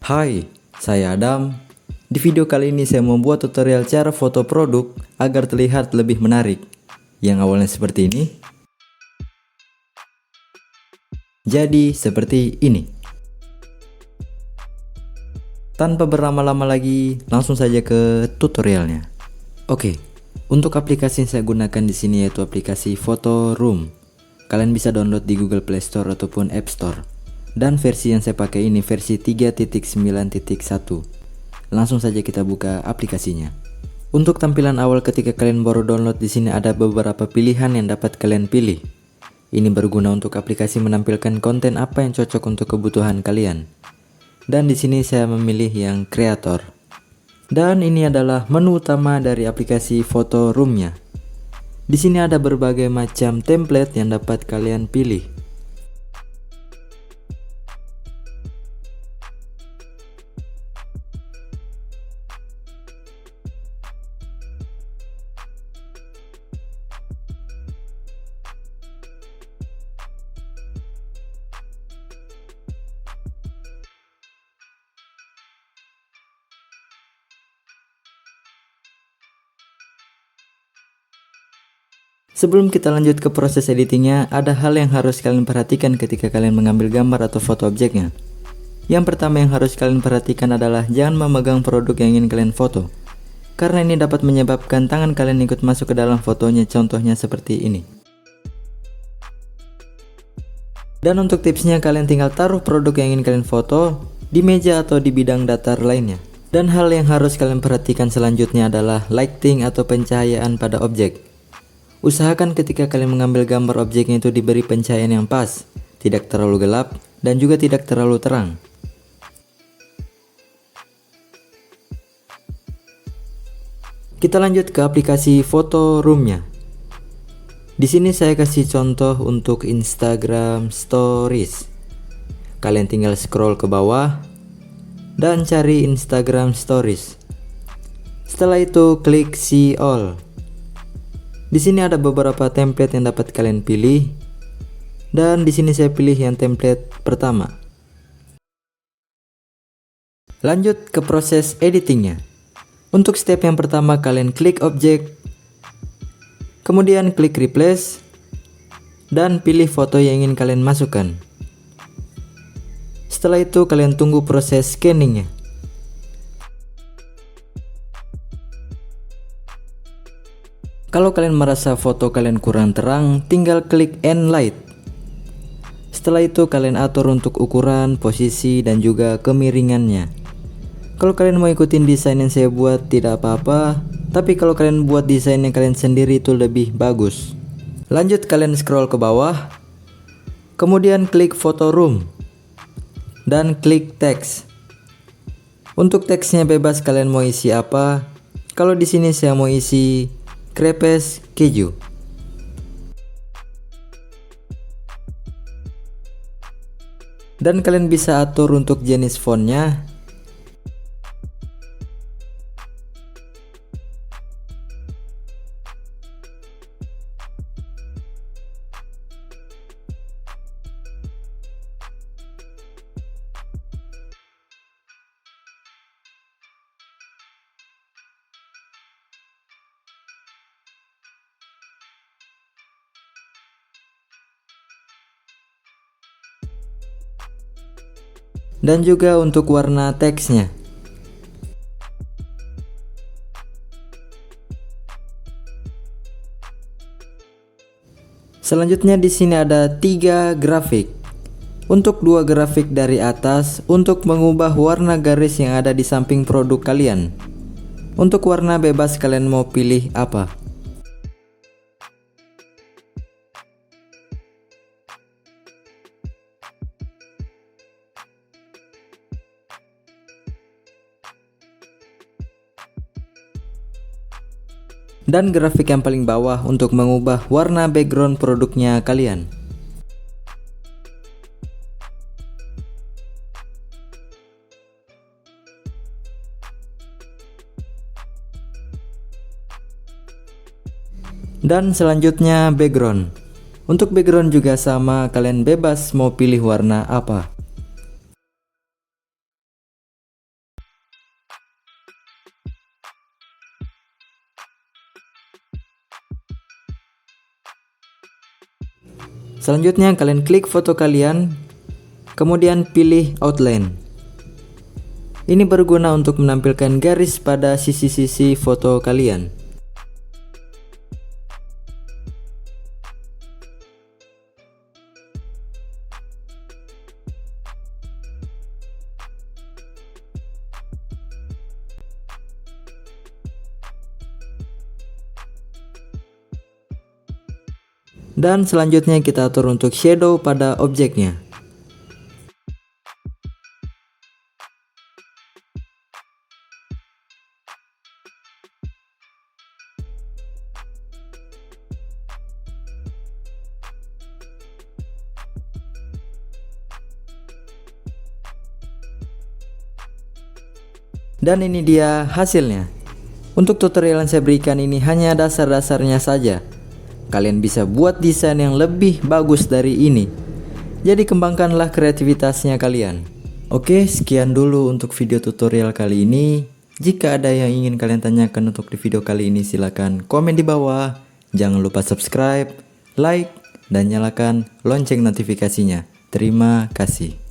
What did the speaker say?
Hai, saya Adam. Di video kali ini saya membuat tutorial cara foto produk agar terlihat lebih menarik. Yang awalnya seperti ini. Jadi seperti ini. Tanpa berlama-lama lagi, langsung saja ke tutorialnya. Oke, untuk aplikasi yang saya gunakan di sini yaitu aplikasi Photo Room. Kalian bisa download di Google Play Store ataupun App Store. Dan versi yang saya pakai ini versi 3.9.1. Langsung saja kita buka aplikasinya. Untuk tampilan awal ketika kalian baru download di sini ada beberapa pilihan yang dapat kalian pilih. Ini berguna untuk aplikasi menampilkan konten apa yang cocok untuk kebutuhan kalian. Dan di sini saya memilih yang kreator. Dan ini adalah menu utama dari aplikasi Photo Room-nya. Di sini ada berbagai macam template yang dapat kalian pilih. Sebelum kita lanjut ke proses editingnya, ada hal yang harus kalian perhatikan ketika kalian mengambil gambar atau foto objeknya. Yang pertama yang harus kalian perhatikan adalah jangan memegang produk yang ingin kalian foto, karena ini dapat menyebabkan tangan kalian ikut masuk ke dalam fotonya, contohnya seperti ini. Dan untuk tipsnya, kalian tinggal taruh produk yang ingin kalian foto di meja atau di bidang datar lainnya. Dan hal yang harus kalian perhatikan selanjutnya adalah lighting atau pencahayaan pada objek. Usahakan ketika kalian mengambil gambar objeknya itu diberi pencahayaan yang pas, tidak terlalu gelap dan juga tidak terlalu terang. Kita lanjut ke aplikasi Photo Room-nya. Di sini saya kasih contoh untuk Instagram Stories. Kalian tinggal scroll ke bawah dan cari Instagram Stories. Setelah itu klik See All. Di sini ada beberapa template yang dapat kalian pilih, dan di sini saya pilih yang template pertama. Lanjut ke proses editingnya. Untuk step yang pertama kalian klik objek, kemudian klik replace, dan pilih foto yang ingin kalian masukkan. Setelah itu kalian tunggu proses scanningnya. Kalau kalian merasa foto kalian kurang terang, tinggal klik End Light. Setelah itu kalian atur untuk ukuran, posisi, dan juga kemiringannya. Kalau kalian mau ikutin desain yang saya buat tidak apa-apa, tapi kalau kalian buat desain yang kalian sendiri itu lebih bagus. Lanjut kalian scroll ke bawah, kemudian klik Photo Room, dan klik Text. Untuk teksnya bebas kalian mau isi apa. Kalau di sini saya mau isi crepes keju. Dan kalian bisa atur untuk jenis fontnya. Dan juga untuk warna teksnya. Selanjutnya di sini ada 3 grafik. Untuk 2 grafik dari atas untuk mengubah warna garis yang ada di samping produk kalian. Untuk warna bebas kalian mau pilih apa? Dan grafik yang paling bawah untuk mengubah warna background produknya kalian. Dan selanjutnya background. Untuk background juga sama, kalian bebas mau pilih warna apa. Selanjutnya kalian klik foto kalian, kemudian pilih outline. Ini berguna untuk menampilkan garis pada sisi-sisi foto kalian. Dan selanjutnya kita atur untuk shadow pada objeknya. Dan ini dia hasilnya. Untuk tutorial yang saya berikan ini hanya dasar-dasarnya saja. Kalian bisa buat desain yang lebih bagus dari ini. Jadi kembangkanlah kreativitasnya kalian. Oke, sekian dulu untuk video tutorial kali ini. Jika ada yang ingin kalian tanyakan untuk di video kali ini, silahkan komen di bawah. Jangan lupa subscribe, like, dan nyalakan lonceng notifikasinya. Terima kasih.